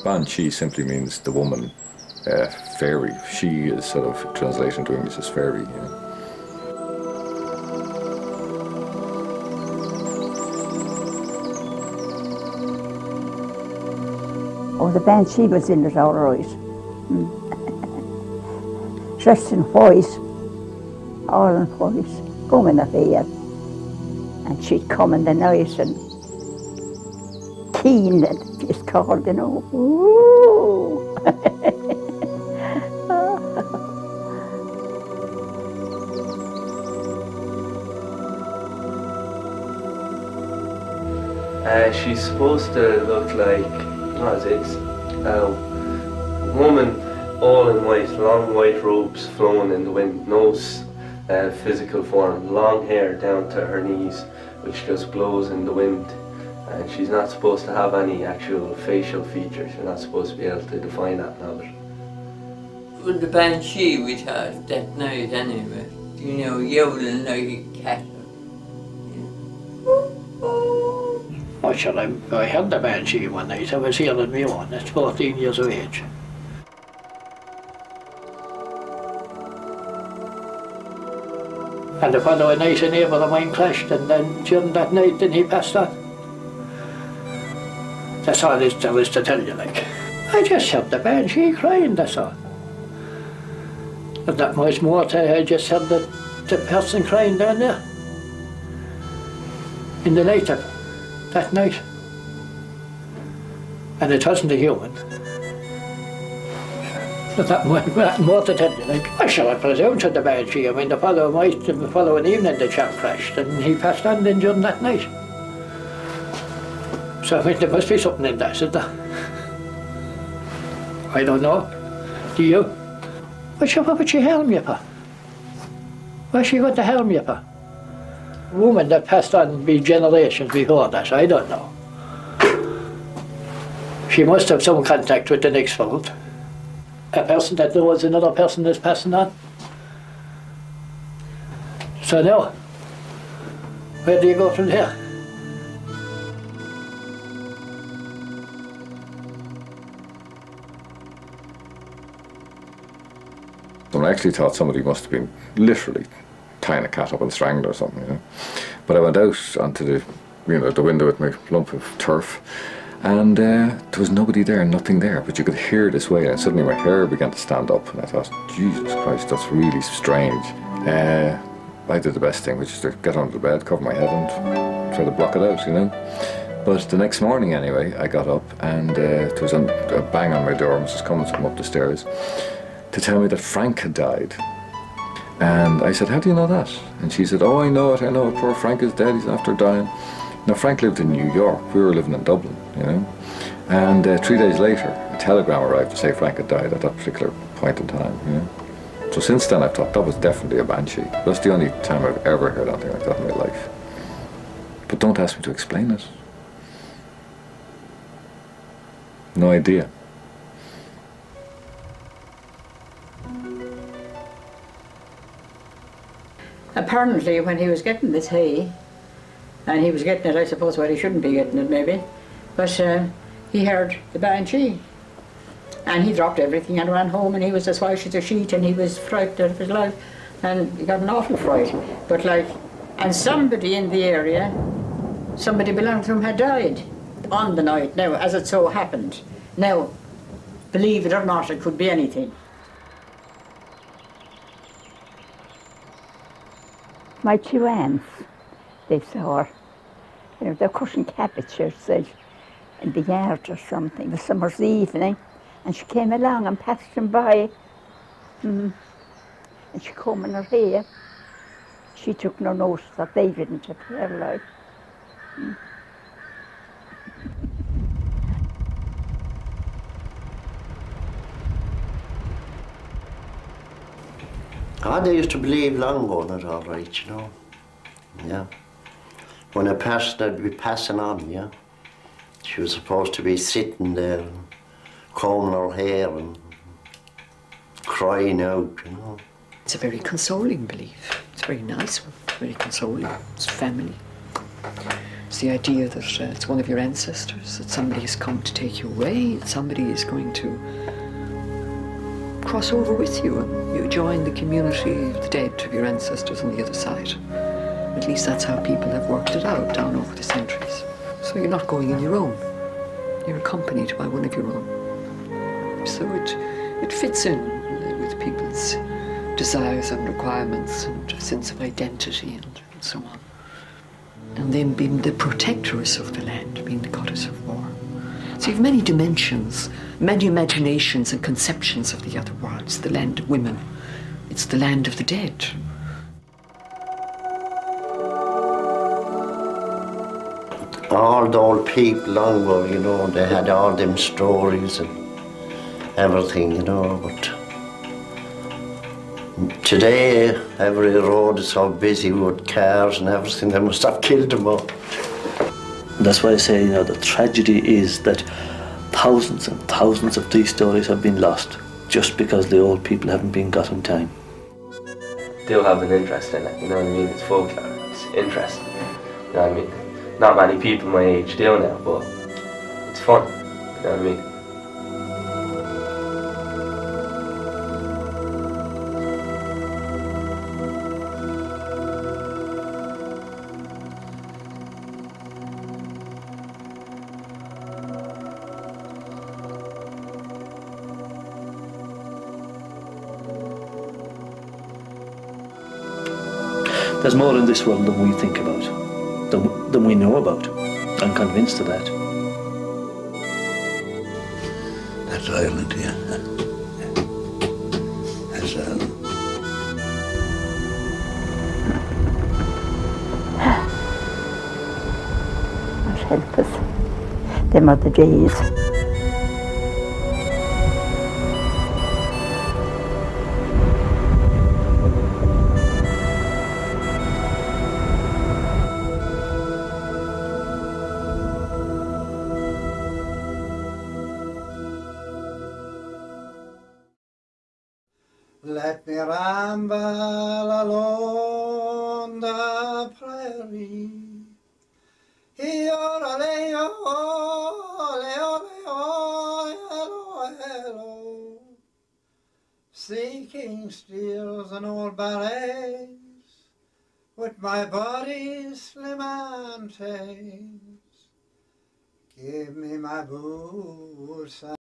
Banshee simply means the woman fairy. She is sort of translation to English as fairy. You know. Oh, the Banshee was in it all right. Dressed in white, all in white, coming up here. And she'd come in the night and keen, it's called, you know. Ooh. She's supposed to look like, what is it, a woman all in white, long white robes flowing in the wind, no physical form, long hair down to her knees, which just blows in the wind. And she's not supposed to have any actual facial features. You're not supposed to be able to define that now. With the Banshee we had that night anyway, you know, yowling like a cat. Oh, sure, I had the Banshee one night. I was here on my own at 14 years of age. And the following night a neighbour of mine crashed, and then during that night then he passed on. That's all there was to tell you, like. I just heard the Banshee crying, that's all. But that much more to I just heard the person crying down there. In the night of that night. And it wasn't a human. But that more to tell you, like. I shall I presume to the Banshee. I mean, the following evening the chap crashed and he passed on then during that night. So I mean, there must be something in that, isn't there? I don't know. Do you? What would she helm you for? What's she going to helm you for? A woman that passed on be generations before that, I don't know. She must have some contact with the next world. A person that knows another person that's passing on. So now, where do you go from here? I actually thought somebody must have been literally tying a cat up and strangled her or something, you know. But I went out onto the window with my lump of turf, and there was nobody there, nothing there, but you could hear this way, and suddenly my hair began to stand up, and I thought, Jesus Christ, that's really strange. I did the best thing, which is to get under the bed, cover my head, and try to block it out, you know. But the next morning, anyway, I got up, and there was a bang on my door. Mrs. Cummins come up the stairs to tell me that Frank had died. And I said, how do you know that? And she said, oh, I know it, poor Frank is dead, he's after dying. Now, Frank lived in New York, we were living in Dublin, you know. And 3 days later, a telegram arrived to say Frank had died at that particular point in time, you know. So since then, I thought that was definitely a Banshee. That's the only time I've ever heard anything like that in my life. But don't ask me to explain it. No idea. Apparently, when he was getting this hay, and he was getting it, I suppose, well, he shouldn't be getting it, maybe, but he heard the Banshee. And he dropped everything and ran home, and he was as white as a sheet, and he was frightened out of his life, and he got an awful fright. But like, and somebody in the area, somebody belonging to him had died on the night, now, as it so happened. Now, believe it or not, it could be anything. My two aunts, they saw her. They're cutting cabbages, said, in the yard or something. It was summer's evening, and she came along and passed them by. And she come in her hair. She took no notice that they didn't have hair like. They used to believe long ago in it all right, you know. Yeah. When a person would be passing on, yeah. She was supposed to be sitting there and combing her hair and crying out, you know. It's a very consoling belief. It's a very nice one, very consoling. It's family. It's the idea that it's one of your ancestors, that somebody has come to take you away, that somebody is going to cross over with you and you join the community of the dead of your ancestors on the other side. At least that's how people have worked it out down over the centuries. So you're not going on your own. You're accompanied by one of your own. So it fits in with people's desires and requirements and a sense of identity and so on. And then being the protectress of the land, being the goddess of war. So you have many dimensions, many imaginations and conceptions of the other world. It's the land of women. It's the land of the dead. All the old people long ago, you know, they had all them stories and everything, you know, but today every road is so busy with cars and everything, they must have killed them all. That's why I say, you know, the tragedy is that thousands and thousands of these stories have been lost just because the old people haven't been got in time. They'll have an interest in it, you know what I mean? It's folklore, it's interesting, you know what I mean? Not many people my age do now, but it's fun, you know what I mean? There's more in this world than we think about, than we know about. I'm convinced of that. That's Ireland, yeah. That's Ireland. God help us. Them are the days. Let me ramble along the prairie. Hello, seeking steers and old berets with my body slim and tame. Give me my boots